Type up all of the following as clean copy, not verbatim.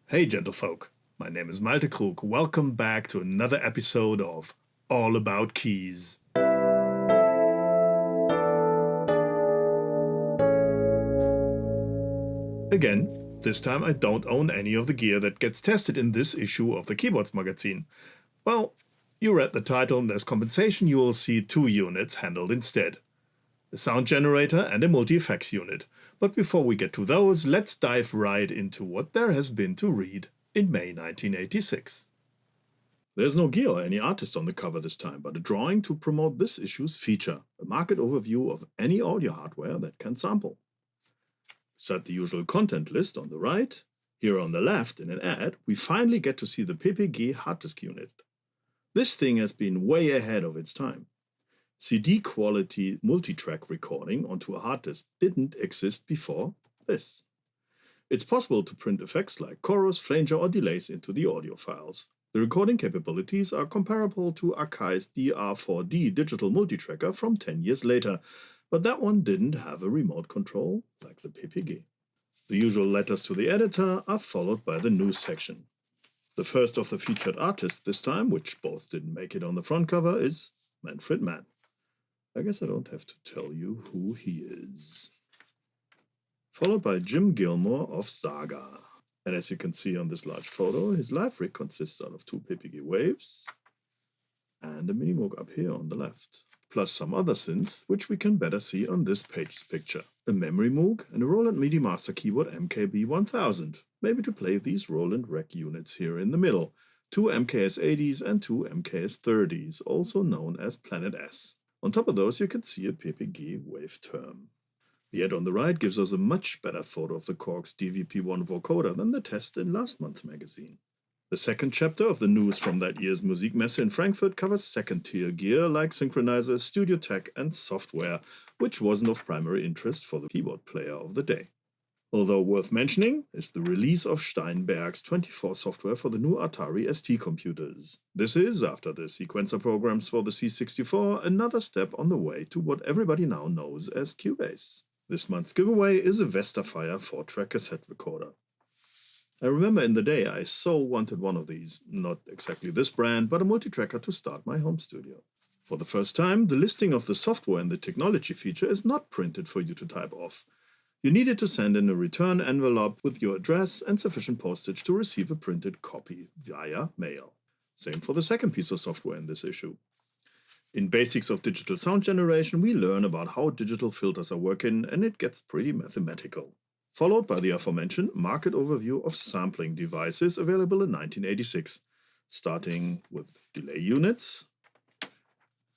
Hey gentlefolk, my name is Malte Krug. Welcome back to another episode of All About Keys. Again, this time I don't own any of the gear that gets tested in this issue of the Keyboards magazine. Well, you read the title and as compensation you will see two units handled instead. A sound generator and a multi-effects unit. But before we get to those, let's dive right into what there has been to read in May 1986. There's no gear or any artist on the cover this time, but a drawing to promote this issue's feature, a market overview of any audio hardware that can sample. Beside the usual content list on the right, here on the left in an ad, we finally get to see the PPG hard disk unit. This thing has been way ahead of its time. CD quality multi-track recording onto a hard disk didn't exist before this. It's possible to print effects like chorus, flanger, or delays into the audio files. The recording capabilities are comparable to Akai's DR4D digital multitracker from 10 years later, but that one didn't have a remote control like the PPG. The usual letters to the editor are followed by the news section. The first of the featured artists this time, which both didn't make it on the front cover, is Manfred Mann. I guess I don't have to tell you who he is. Followed by Jim Gilmore of Saga. And as you can see on this large photo, his live rig consists out of two PPG waves and a mini Moog up here on the left. Plus some other synths, which we can better see on this page's picture. A memory Moog and a Roland MIDI Master Keyboard KB-1000, maybe to play these Roland Rec units here in the middle. Two MKS80s and two MKS30s, also known as Planet S. On top of those you can see a PPG wave term. The ad on the right gives us a much better photo of the Korg's DVP-1 vocoder than the test in last month's magazine. The second chapter of the news from that year's Musikmesse in Frankfurt covers second-tier gear like synchronizers, studio tech and software, which wasn't of primary interest for the keyboard player of the day. Although worth mentioning is the release of Steinberg's 24 software for the new Atari ST computers. This is, after the sequencer programs for the C64, another step on the way to what everybody now knows as Cubase. This month's giveaway is a Vestafire 4-track cassette recorder. I remember in the day I so wanted one of these, not exactly this brand, but a multi-tracker to start my home studio. For the first time, the listing of the software and the technology feature is not printed for you to type off. You needed to send in a return envelope with your address and sufficient postage to receive a printed copy via mail. Same for the second piece of software in this issue. In Basics of Digital Sound Generation, we learn about how digital filters are working, and it gets pretty mathematical. Followed by the aforementioned market overview of sampling devices available in 1986, starting with delay units,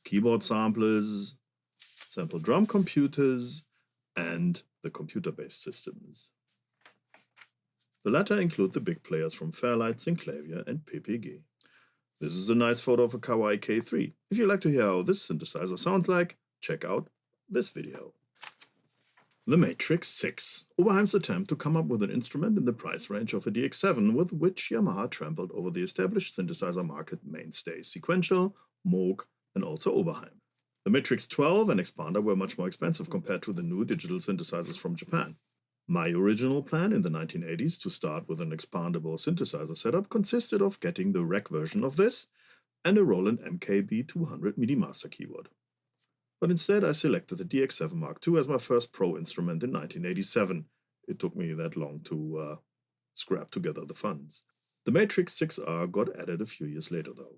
keyboard samplers, sample drum computers, and the computer-based systems. The latter include the big players from Fairlight, Synclavier, and PPG. This is a nice photo of a Kawai K3. If you'd like to hear how this synthesizer sounds like, check out this video. The Matrix 6, Oberheim's attempt to come up with an instrument in the price range of a DX7 with which Yamaha trampled over the established synthesizer market mainstays Sequential, Moog, and also Oberheim. The Matrix 12 and Expander were much more expensive compared to the new digital synthesizers from Japan. My original plan in the 1980s to start with an expandable synthesizer setup consisted of getting the rec version of this and a Roland MKB200 MIDI Master keyboard. But instead I selected the DX7 Mark II as my first pro instrument in 1987. It took me that long to scrap together the funds. The Matrix 6R got added a few years later though.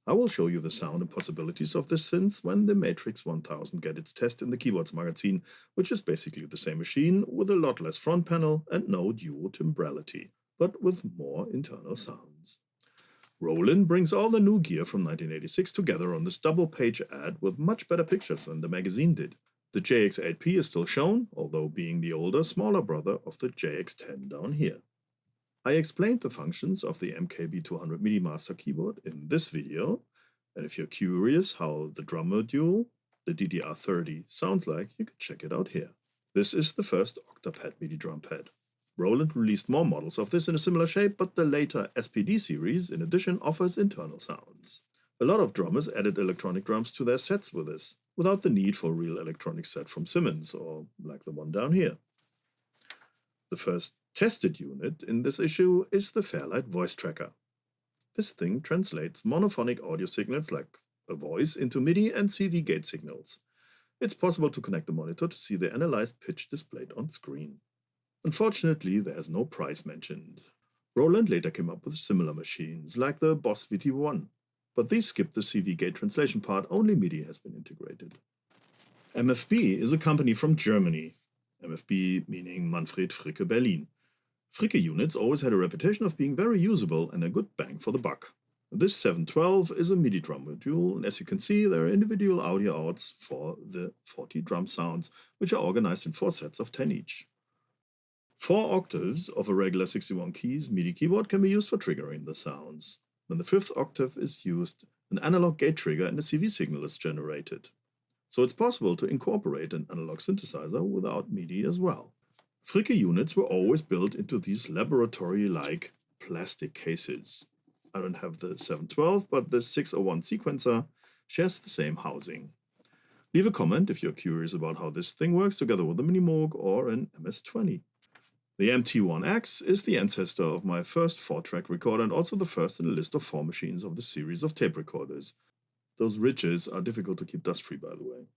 I will show you the sound and possibilities of this synth when the Matrix 1000 get its test in the Keyboards magazine, which is basically the same machine with a lot less front panel and no dual timbrality, but with more internal sounds. Roland brings all the new gear from 1986 together on this double-page ad with much better pictures than the magazine did. The JX8P is still shown, although being the older, smaller brother of the JX10 down here. I explained the functions of the MKB200 MIDI Master keyboard in this video, and if you're curious how the drum module, the DDR30, sounds like, you can check it out here. This is the first Octapad MIDI drum pad. Roland released more models of this in a similar shape, but the later SPD series, in addition, offers internal sounds. A lot of drummers added electronic drums to their sets with this, without the need for a real electronic set from Simmons, or like the one down here. The first Tested unit in this issue is the Fairlight Voice Tracker. This thing translates monophonic audio signals like a voice into MIDI and CV gate signals. It's possible to connect the monitor to see the analyzed pitch displayed on screen. Unfortunately, there's no price mentioned. Roland later came up with similar machines, like the Boss VT1, but these skipped the CV gate translation part, only MIDI has been integrated. MFB is a company from Germany, MFB meaning Manfred Fricke Berlin. Fricke units always had a reputation of being very usable and a good bang for the buck. This 712 is a MIDI drum module, and as you can see, there are individual audio outs for the 40 drum sounds, which are organized in 4 sets of 10 each. 4 octaves of a regular 61 keys MIDI keyboard can be used for triggering the sounds. When the 5th octave is used, an analog gate trigger and a CV signal is generated. So it's possible to incorporate an analog synthesizer without MIDI as well. Fricke units were always built into these laboratory-like plastic cases. I don't have the 712, but the 601 sequencer shares the same housing. Leave a comment if you're curious about how this thing works together with a Mini Moog or an MS-20. The MT1X is the ancestor of my first 4-track recorder and also the first in a list of 4 machines of the series of tape recorders. Those ridges are difficult to keep dust-free, by the way.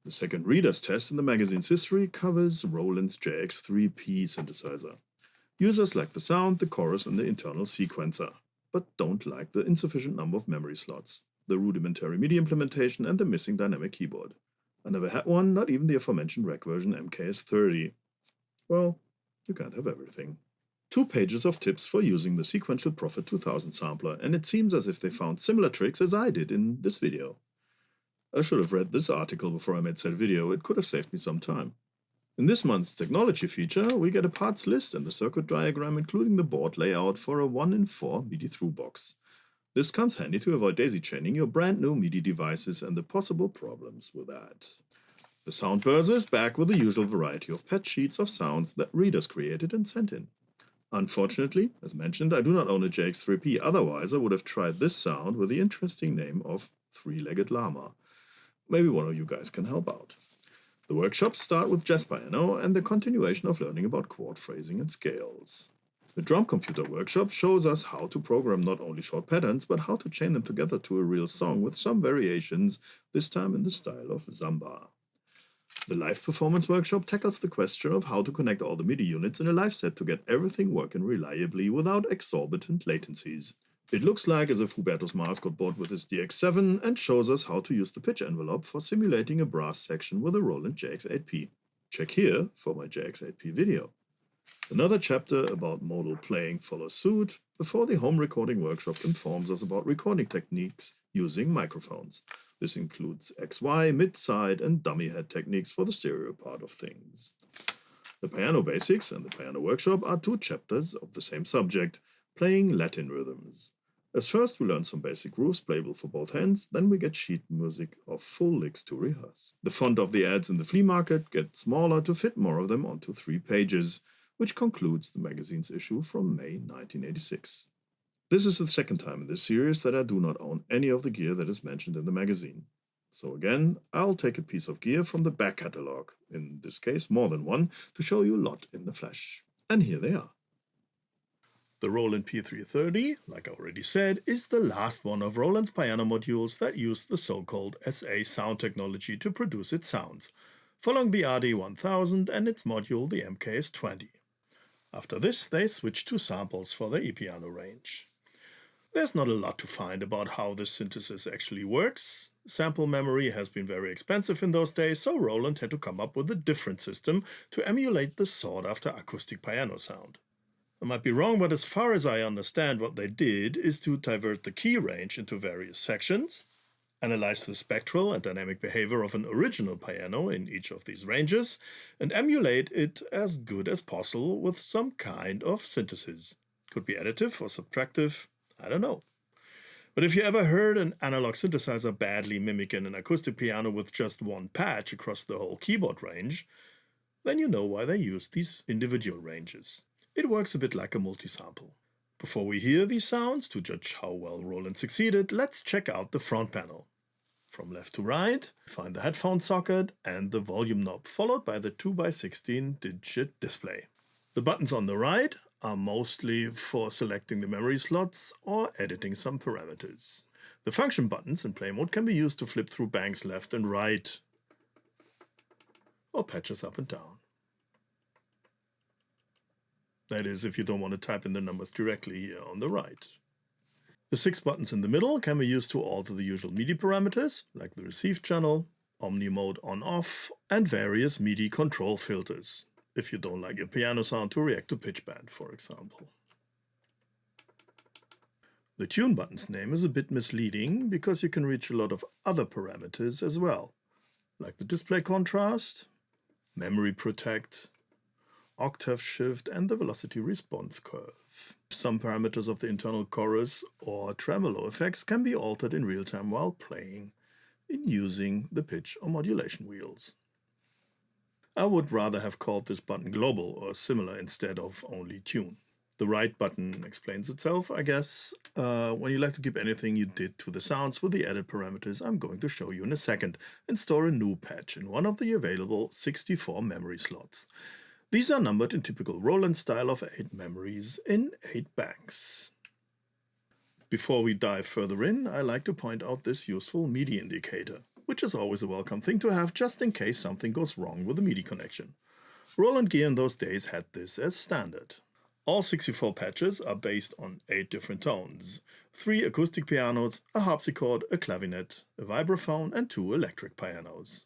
The second reader's test in the magazine's history covers Roland's JX3P synthesizer. Users like the sound, the chorus, and the internal sequencer, but don't like the insufficient number of memory slots, the rudimentary MIDI implementation, and the missing dynamic keyboard. I never had one, not even the aforementioned rack version MKS30. Well, you can't have everything. 2 pages of tips for using the Sequential Prophet 2000 sampler, and it seems as if they found similar tricks as I did in this video. I should have read this article before I made said video, it could have saved me some time. In this month's technology feature, we get a parts list and the circuit diagram including the board layout for a 1-in-4 MIDI through box. This comes handy to avoid daisy-chaining your brand new MIDI devices and the possible problems with that. The sound buzzer is back with the usual variety of pad sheets of sounds that readers created and sent in. Unfortunately, as mentioned, I do not own a JX3P, otherwise I would have tried this sound with the interesting name of 3-legged llama. Maybe one of you guys can help out. The workshops start with jazz piano and the continuation of learning about chord phrasing and scales. The drum computer workshop shows us how to program not only short patterns, but how to chain them together to a real song with some variations, this time in the style of samba. The live performance workshop tackles the question of how to connect all the MIDI units in a live set to get everything working reliably without exorbitant latencies. It looks like as if Hubertus Mars got bored with his DX7 and shows us how to use the pitch envelope for simulating a brass section with a Roland JX8P. Check here for my JX8P video. Another chapter about modal playing follows suit before the home recording workshop informs us about recording techniques using microphones. This includes XY, mid-side, and dummy head techniques for the stereo part of things. The Piano Basics and the Piano Workshop are 2 chapters of the same subject, playing Latin rhythms. As first we learn some basic grooves playable for both hands, then we get sheet music of full licks to rehearse. The font of the ads in the flea market gets smaller to fit more of them onto 3 pages, which concludes the magazine's issue from May 1986. This is the second time in this series that I do not own any of the gear that is mentioned in the magazine. So again, I'll take a piece of gear from the back catalogue, in this case more than one, to show you a lot in the flesh. And here they are. The Roland P330, like I already said, is the last one of Roland's piano modules that used the so-called SA sound technology to produce its sounds, following the RD1000 and its module the MKS20. After this, they switched to samples for the e-piano range. There's not a lot to find about how this synthesis actually works. Sample memory has been very expensive in those days, so Roland had to come up with a different system to emulate the sought-after acoustic piano sound. I might be wrong, but as far as I understand, what they did is to divert the key range into various sections, analyze the spectral and dynamic behavior of an original piano in each of these ranges, and emulate it as good as possible with some kind of synthesis. Could be additive or subtractive, I don't know. But if you ever heard an analog synthesizer badly mimicking an acoustic piano with just one patch across the whole keyboard range, then you know why they used these individual ranges. It works a bit like a multi-sample. Before we hear these sounds, to judge how well Roland succeeded, let's check out the front panel. From left to right, find the headphone socket and the volume knob, followed by the 2x16 digit display. The buttons on the right are mostly for selecting the memory slots or editing some parameters. The function buttons in play mode can be used to flip through banks left and right, or patches up and down. That is, if you don't want to type in the numbers directly here on the right. The 6 buttons in the middle can be used to alter the usual MIDI parameters, like the receive channel, omni mode on-off, and various MIDI control filters, if you don't like your piano sound to react to pitch bend, for example. The tune button's name is a bit misleading because you can reach a lot of other parameters as well, like the display contrast, memory protect, octave shift, and the velocity response curve. Some parameters of the internal chorus or tremolo effects can be altered in real time while playing in using the pitch or modulation wheels. I would rather have called this button global or similar instead of only tune. The right button explains itself, I guess. When you like to keep anything you did to the sounds with the added parameters I'm going to show you in a second, and store a new patch in one of the available 64 memory slots. These are numbered in typical Roland style of 8 memories in 8 banks. Before we dive further in, I like to point out this useful MIDI indicator, which is always a welcome thing to have just in case something goes wrong with the MIDI connection. Roland gear in those days had this as standard. All 64 patches are based on 8 different tones, 3 acoustic pianos, a harpsichord, a clavinet, a vibraphone, and 2 electric pianos.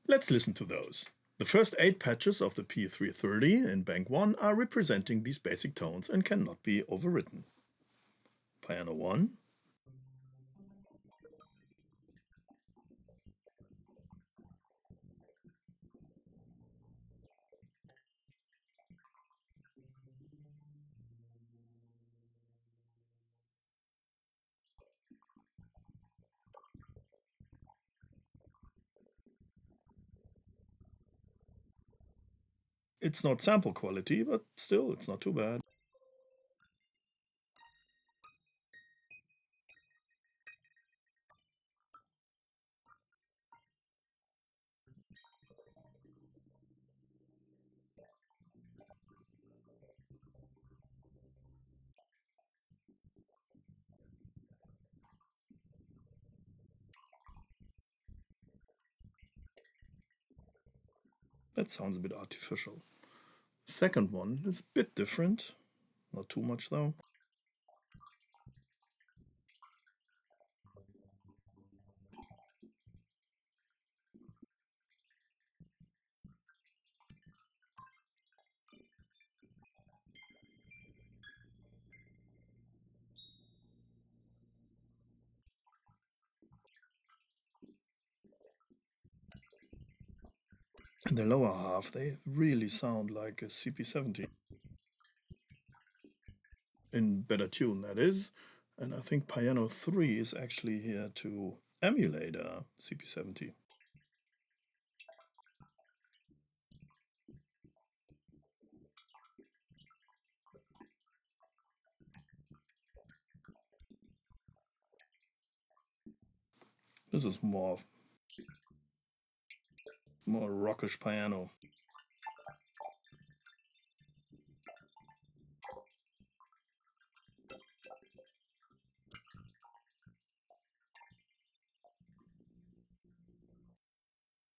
Let's listen to those. The first 8 patches of the P330 in bank 1 are representing these basic tones and cannot be overwritten. Piano 1, it's not sample quality, but still it's not too bad. That sounds a bit artificial. The second one is a bit different, not too much though. In the lower half, they really sound like a CP70. In better tune, that is. And I think Piano 3 is actually here to emulate a CP70. This is more rockish piano.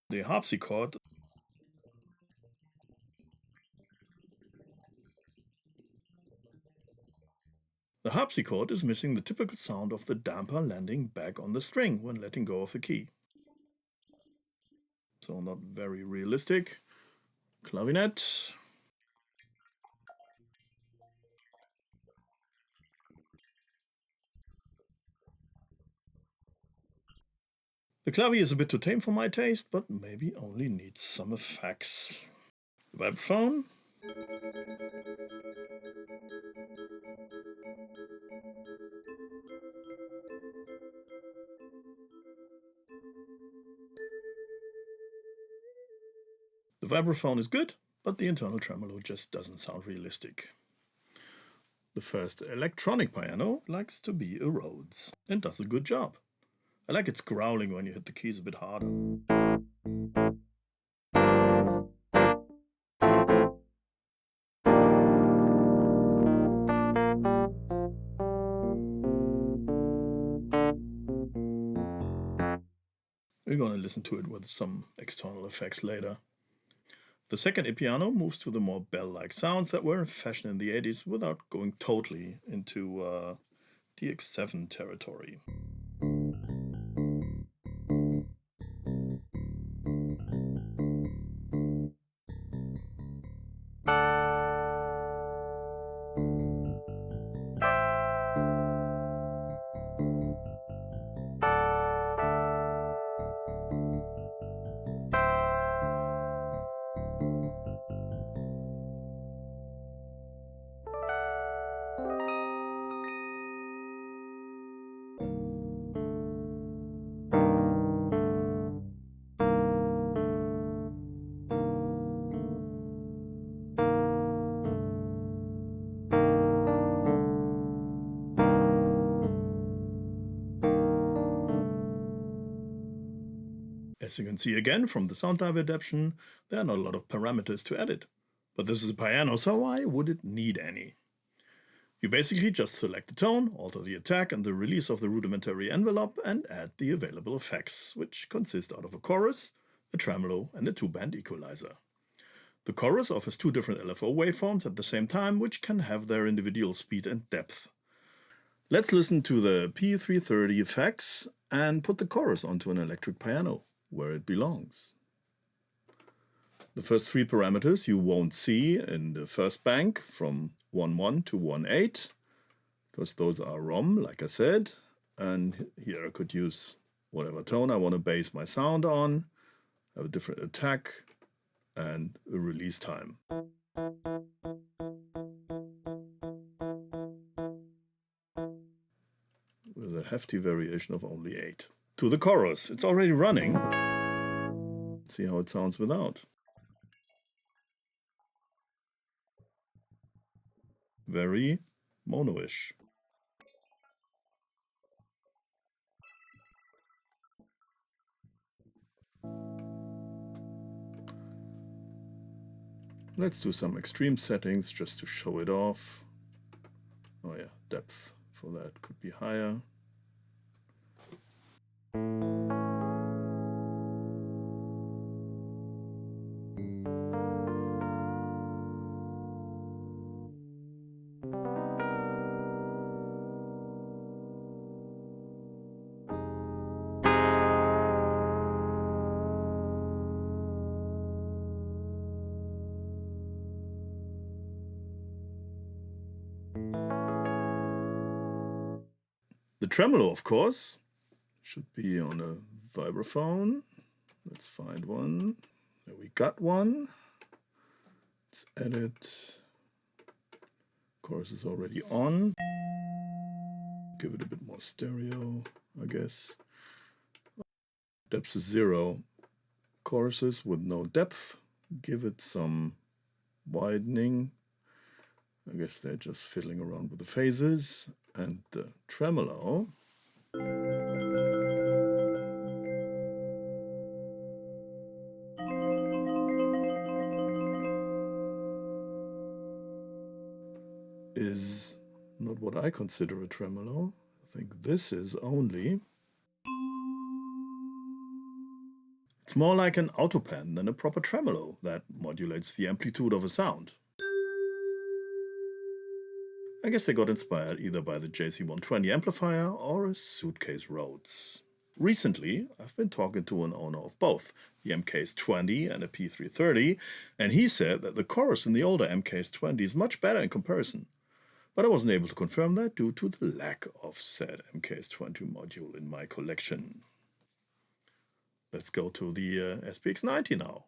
The harpsichord is missing the typical sound of the damper landing back on the string when letting go of a key. So not very realistic. Clavinet. The clavier is a bit too tame for my taste, but maybe only needs some effects. The vibraphone. The vibraphone is good, but the internal tremolo just doesn't sound realistic. The first electronic piano likes to be a Rhodes and does a good job. I like its growling when you hit the keys a bit harder. We're going to listen to it with some external effects later. The second piano moves to the more bell-like sounds that were in fashion in the 80s without going totally into DX7 territory. As you can see again from the sound type adaptation, there are not a lot of parameters to edit. But this is a piano, so why would it need any? You basically just select the tone, alter the attack and the release of the rudimentary envelope, and add the available effects, which consist out of a chorus, a tremolo and a 2-band equalizer. The chorus offers 2 different LFO waveforms at the same time, which can have their individual speed and depth. Let's listen to the P330 effects and put the chorus onto an electric piano, where it belongs. The first 3 parameters you won't see in the first bank from 1.1 to 1.8, because those are ROM, like I said. And here I could use whatever tone I want to base my sound on, have a different attack, and a release time. With a hefty variation of only 8. To the chorus, it's already running. See how it sounds without. Very mono-ish. Let's do some extreme settings just to show it off. Oh yeah, depth for that could be higher. The tremolo, of course, should be on a vibraphone. Let's find one. There we got one. Let's edit. Chorus is already on. Give it a bit more stereo, I guess. Depth is 0. Choruses with no depth. Give it some widening. I guess they're just fiddling around with the phases. And the tremolo is not what I consider a tremolo. I think this is only. It's more like an autopan than a proper tremolo that modulates the amplitude of a sound. I guess they got inspired either by the JC120 amplifier or a Suitcase Rhodes. Recently, I've been talking to an owner of both, the MKS20 and a P330, and he said that the chorus in the older MKS20 is much better in comparison. But I wasn't able to confirm that due to the lack of said MKS20 module in my collection. Let's go to the SPX90 now.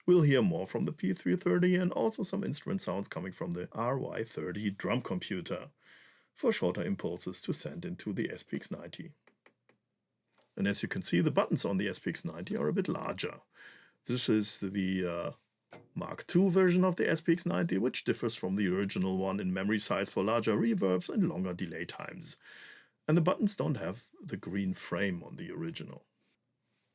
We'll hear more from the P330 and also some instrument sounds coming from the RY30 drum computer for shorter impulses to send into the SPX90. And as you can see, the buttons on the SPX90 are a bit larger. This is the Mark II version of the SPX90, which differs from the original one in memory size for larger reverbs and longer delay times. And the buttons don't have the green frame on the original.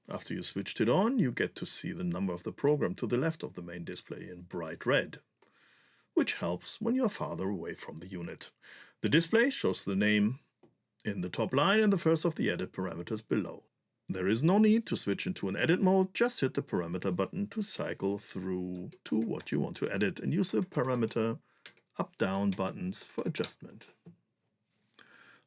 After you switched it on, you get to see the number of the program to the left of the main display in bright red, which helps when you're farther away from the unit. The display shows the name in the top line and the first of the edit parameters below. There is no need to switch into an edit mode, just hit the parameter button to cycle through to what you want to edit and use the parameter up-down buttons for adjustment.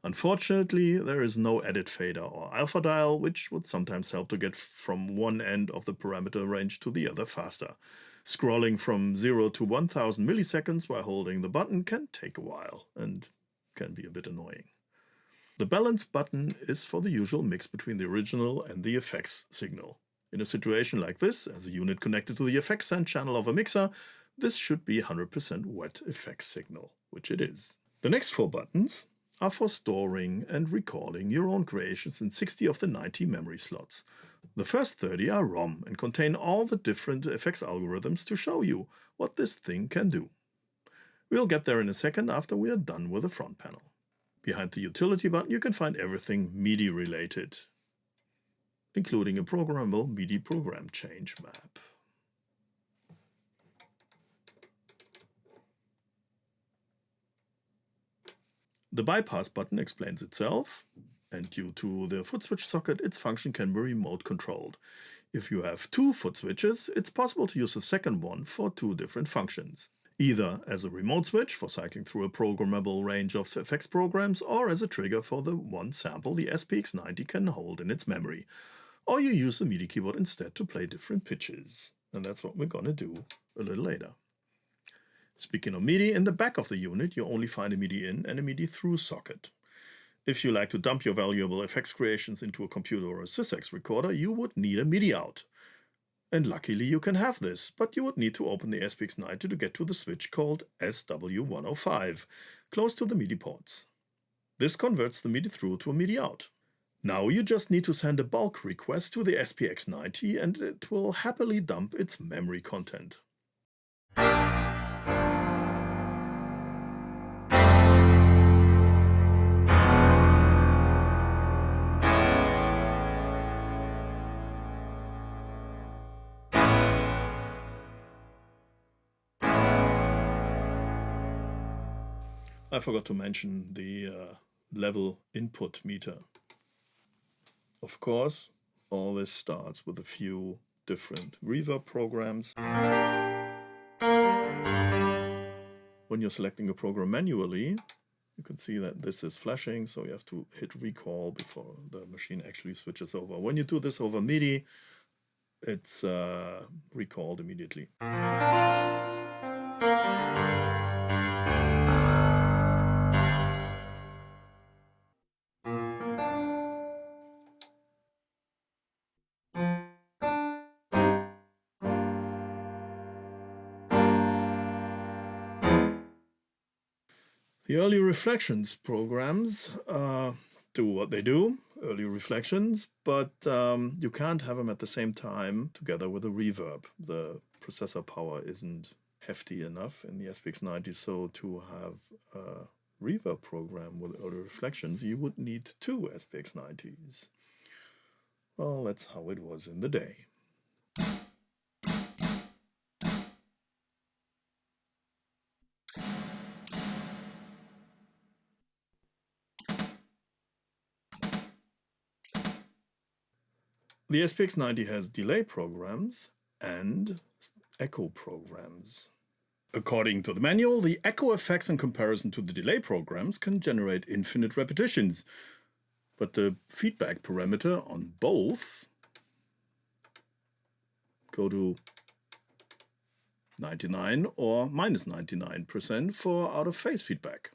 Unfortunately, there is no edit fader or alpha dial, which would sometimes help to get from one end of the parameter range to the other faster. Scrolling from 0 to 1000 milliseconds while holding the button can take a while and can be a bit annoying. The balance button is for the usual mix between the original and the effects signal. In a situation like this, as a unit connected to the effects send channel of a mixer, this should be 100% wet effects signal, which it is. The next 4 buttons are for storing and recording your own creations in 60 of the 90 memory slots. The first 30 are ROM and contain all the different effects algorithms to show you what this thing can do. We'll get there in a second after we are done with the front panel. Behind the utility button you can find everything MIDI related, including a programmable MIDI program change map. The bypass button explains itself, and due to the foot switch socket, its function can be remote controlled. If you have 2 foot switches, it's possible to use the second one for 2 different functions. Either as a remote switch for cycling through a programmable range of effects programs, or as a trigger for the one sample the SPX90 can hold in its memory. Or you use the MIDI keyboard instead to play different pitches. And that's what we're gonna do a little later. Speaking of MIDI, in the back of the unit you only find a MIDI in and a MIDI through socket. If you like to dump your valuable effects creations into a computer or a SysX recorder, you would need a MIDI out. And luckily you can have this, but you would need to open the SPX90 to get to the switch called SW105, close to the MIDI ports. This converts the MIDI through to a MIDI out. Now you just need to send a bulk request to the SPX90 and it will happily dump its memory content. I forgot to mention the level input meter. Of course, all this starts with a few different reverb programs. When you're selecting a program manually, you can see that this is flashing, so you have to hit recall before the machine actually switches over. When you do this over MIDI, it's recalled immediately. The early reflections programs do what they do, early reflections, but you can't have them at the same time together with a reverb. The processor power isn't hefty enough in the SPX90, so to have a reverb program with early reflections, you would need 2 SPX90s. Well, that's how it was in the day. The SPX90 has delay programs and echo programs. According to the manual, the echo effects in comparison to the delay programs can generate infinite repetitions, but the feedback parameter on both go to 99 or minus 99% for out-of-phase feedback.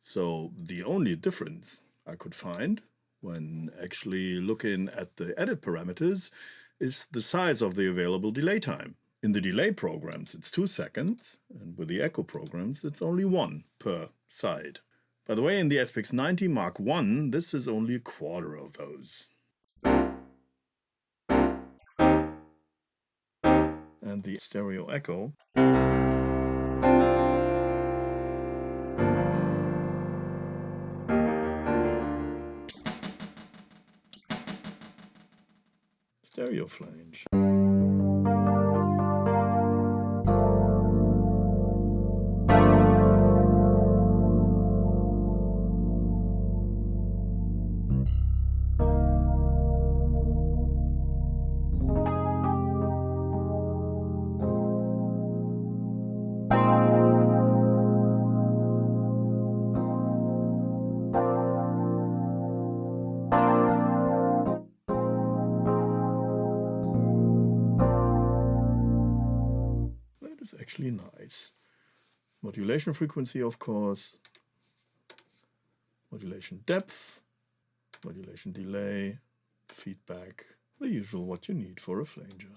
So the only difference I could find when actually looking at the edit parameters is the size of the available delay time. In the delay programs it's 2 seconds, and with the echo programs it's only 1 per side. By the way, in the SPX90 Mark I, this is only a quarter of those. And the stereo echo stereo flange. actually nice. Modulation frequency, of course, modulation depth, modulation delay, feedback, the usual what you need for a flanger.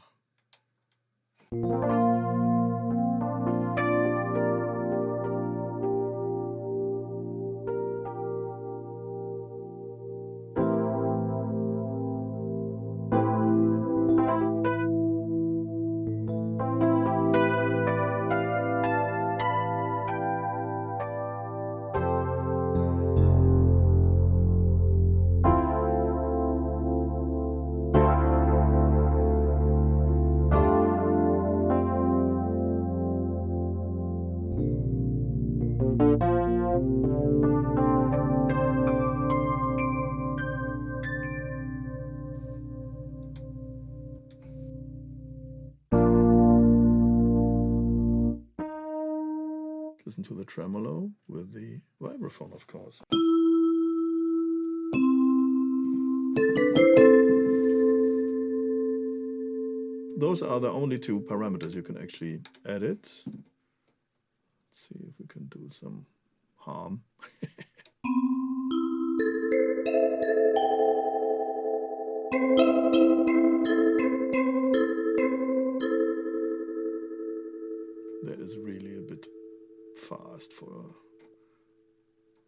Listen to the tremolo with the vibraphone, of course. Those are the only two parameters you can actually edit. Let's see if we can do some harm. That is really a bit fast for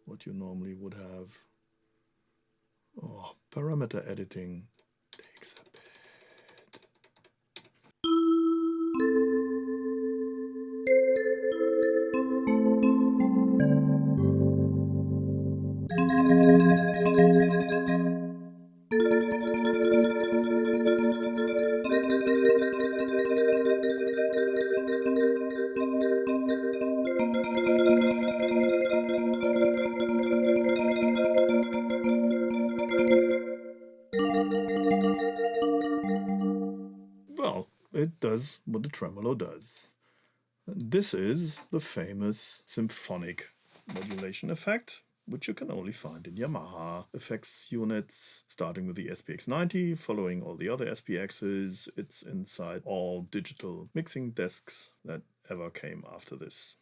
what you normally would have. Oh, parameter editing takes a bit. Well, it does what the tremolo does. And this is the famous symphonic modulation effect, which you can only find in Yamaha effects units, starting with the SPX90, following all the other SPXs. It's inside all digital mixing desks that ever came after this.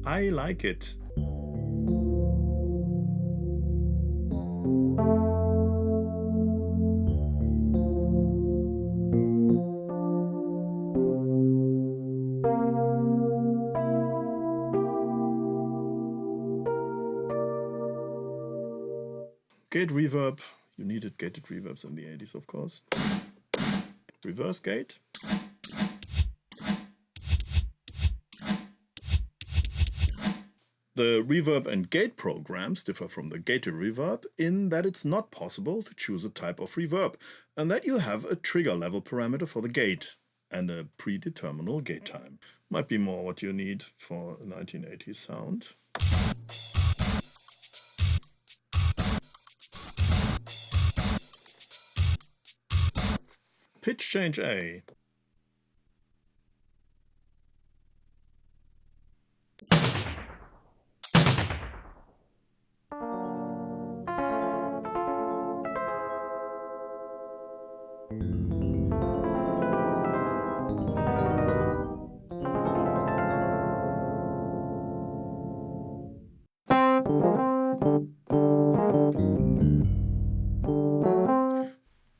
I like it. Gate reverb. You needed gated reverbs in the 80s, of course. Reverse gate. The reverb and gate programs differ from the gated reverb in that it's not possible to choose a type of reverb, and that you have a trigger level parameter for the gate and a predeterminable gate time. Might be more what you need for a 1980s sound. Pitch change A.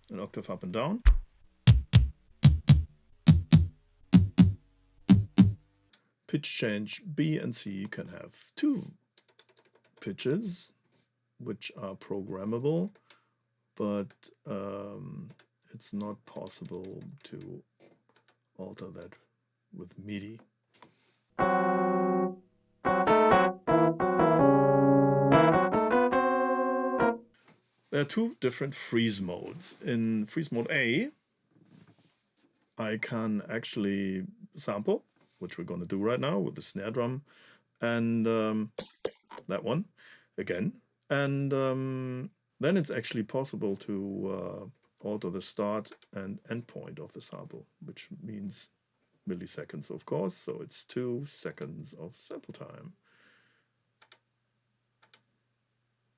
An octave up and down. Pitch change B and C can have two pitches, which are programmable, but it's not possible to alter that with MIDI. There are two different freeze modes. In freeze mode A, I can actually sample, which we're going to do right now with the snare drum, and that one again. And then it's actually possible to alter the start and end point of the sample, which means milliseconds, of course. So it's 2 seconds of sample time.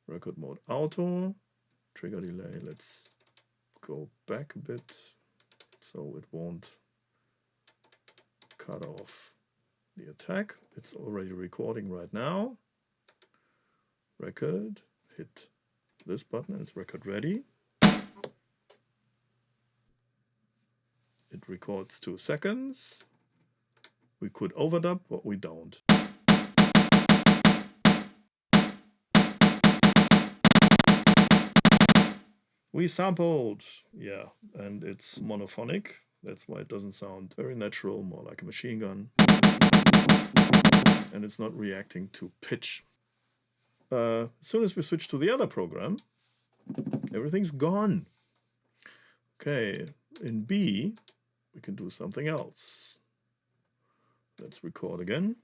Record mode auto, trigger delay. Let's go back a bit so it won't cut off the attack. It's already recording right now. Record, hit this button and it's record ready. It records 2 seconds. We could overdub, but we don't. We sampled, yeah, and it's monophonic. That's why it doesn't sound very natural, more like a machine gun. And it's not reacting to pitch. As soon as we switch to the other program, everything's gone. Okay, in B, we can do something else. Let's record again.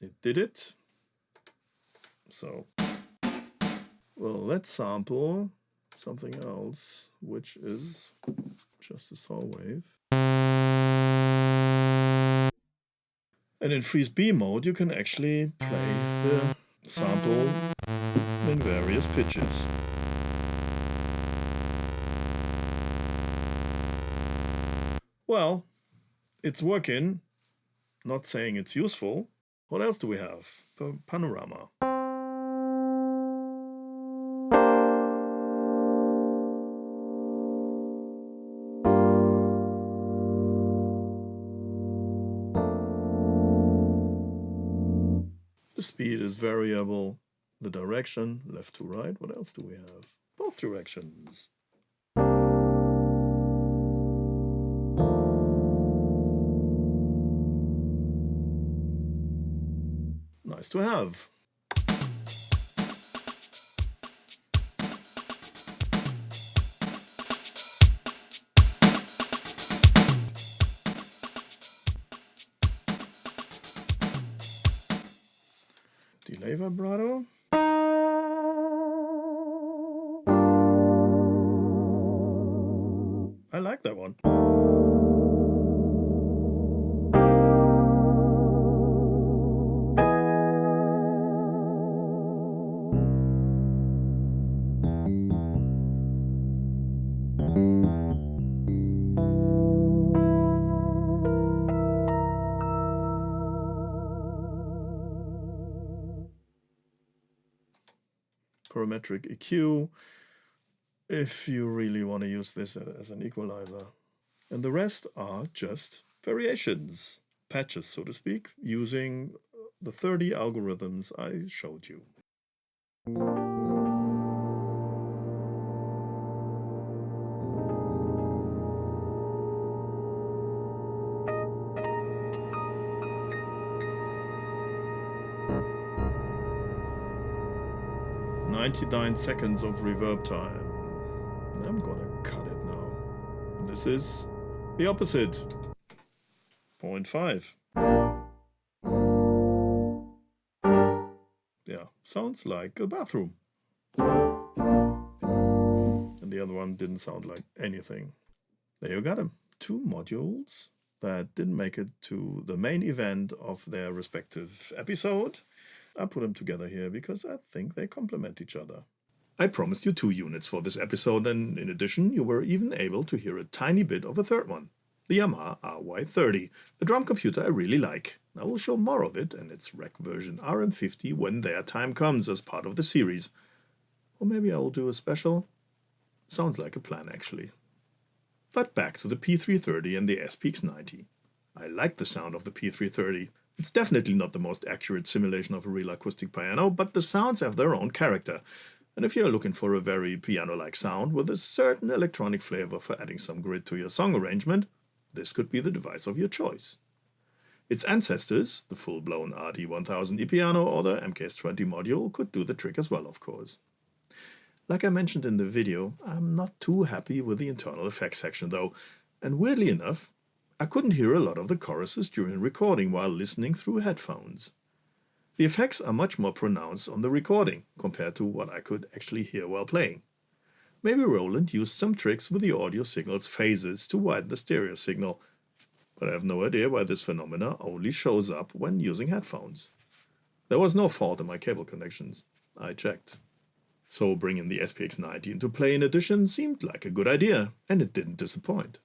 It did it. So, well, let's sample something else, which is just a saw wave. And in freeze B mode, you can actually play the sample in various pitches. Well, it's working, not saying it's useful. What else do we have? Panorama. The speed is variable. The direction, left to right. What else do we have? Both directions. Nice to have. Delay vibrato. I like that one. Parametric EQ, if you really want to use this as an equalizer. And the rest are just variations, patches, so to speak, using the 30 algorithms I showed you. "99 seconds of reverb time." I'm gonna cut it now. This is the opposite. 0.5. Yeah, sounds like a bathroom. And the other one didn't sound like anything. There you got them. 2 modules that didn't make it to the main event of their respective episode. I put them together here because I think they complement each other. I promised you 2 units for this episode, and in addition, you were even able to hear a tiny bit of a third one. The Yamaha RY30, a drum computer I really like. I will show more of it and its rec version RM50 when their time comes as part of the series. Or maybe I will do a special. Sounds like a plan, actually. But back to the P330 and the SPX90. I like the sound of the P330. It's definitely not the most accurate simulation of a real acoustic piano, but the sounds have their own character. And if you're looking for a very piano-like sound with a certain electronic flavor for adding some grit to your song arrangement, this could be the device of your choice. Its ancestors, the full-blown RD1000 piano or the MKS20 module, could do the trick as well, of course. Like I mentioned in the video, I'm not too happy with the internal effects section though, and weirdly enough, I couldn't hear a lot of the choruses during recording while listening through headphones. The effects are much more pronounced on the recording compared to what I could actually hear while playing. Maybe Roland used some tricks with the audio signal's phases to widen the stereo signal, but I have no idea why this phenomena only shows up when using headphones. There was no fault in my cable connections. I checked. So bringing the SPX90 into play in addition seemed like a good idea, and it didn't disappoint.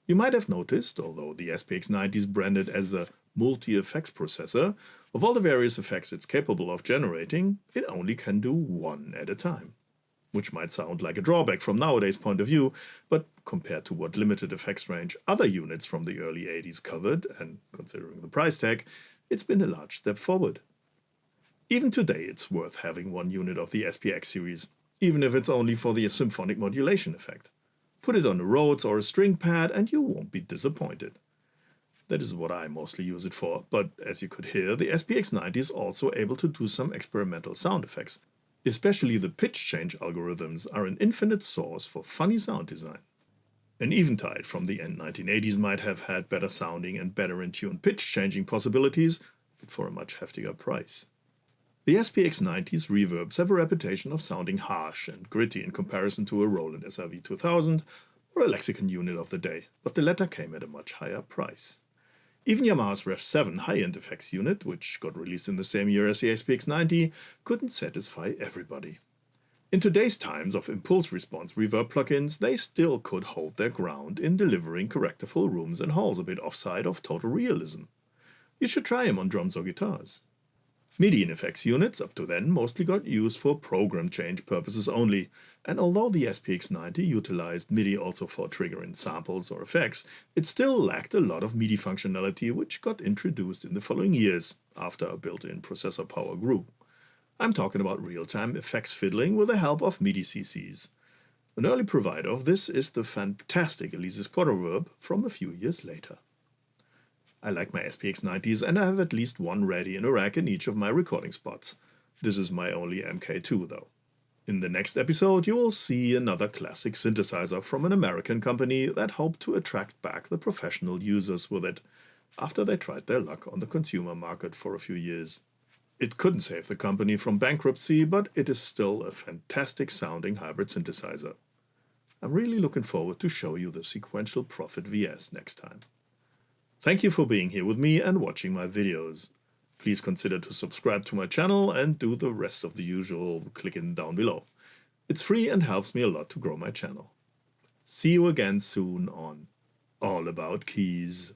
You might have noticed, although the SPX90 is branded as a multi-effects-processor, of all the various effects it's capable of generating, it only can do one at a time. Which might sound like a drawback from nowadays' point of view, but compared to what limited effects range other units from the early 80s covered, and considering the price tag, it's been a large step forward. Even today it's worth having one unit of the SPX series, even if it's only for the symphonic modulation effect. Put it on a Rhodes or a string pad and you won't be disappointed. That is what I mostly use it for, but as you could hear, the SPX90 is also able to do some experimental sound effects. Especially the pitch change algorithms are an infinite source for funny sound design. An Eventide from the end 1980s might have had better sounding and better in-tune pitch changing possibilities, but for a much heftier price. The SPX90's reverbs have a reputation of sounding harsh and gritty in comparison to a Roland SRV2000 or a Lexicon unit of the day, but the latter came at a much higher price. Even Yamaha's Rev 7 high-end effects unit, which got released in the same year as the SPX90, couldn't satisfy everybody. In today's times of impulse response reverb plugins, they still could hold their ground in delivering correctable rooms and halls a bit offside of total realism. You should try them on drums or guitars. MIDI effects units up to then mostly got used for program change purposes only, and although the SPX90 utilized MIDI also for triggering samples or effects, it still lacked a lot of MIDI functionality which got introduced in the following years, after a built-in processor power grew. I'm talking about real-time effects fiddling with the help of MIDI CCs. An early provider of this is the fantastic Elysis Quadroverb from a few years later. I like my SPX90s and I have at least one ready in a rack in each of my recording spots. This is my only MK2 though. In the next episode you will see another classic synthesizer from an American company that hoped to attract back the professional users with it, after they tried their luck on the consumer market for a few years. It couldn't save the company from bankruptcy, but it is still a fantastic sounding hybrid synthesizer. I'm really looking forward to show you the Sequential Prophet VS next time. Thank you for being here with me and watching my videos. Please consider to subscribe to my channel and do the rest of the usual clicking down below. It's free and helps me a lot to grow my channel. See you again soon on All About Keys.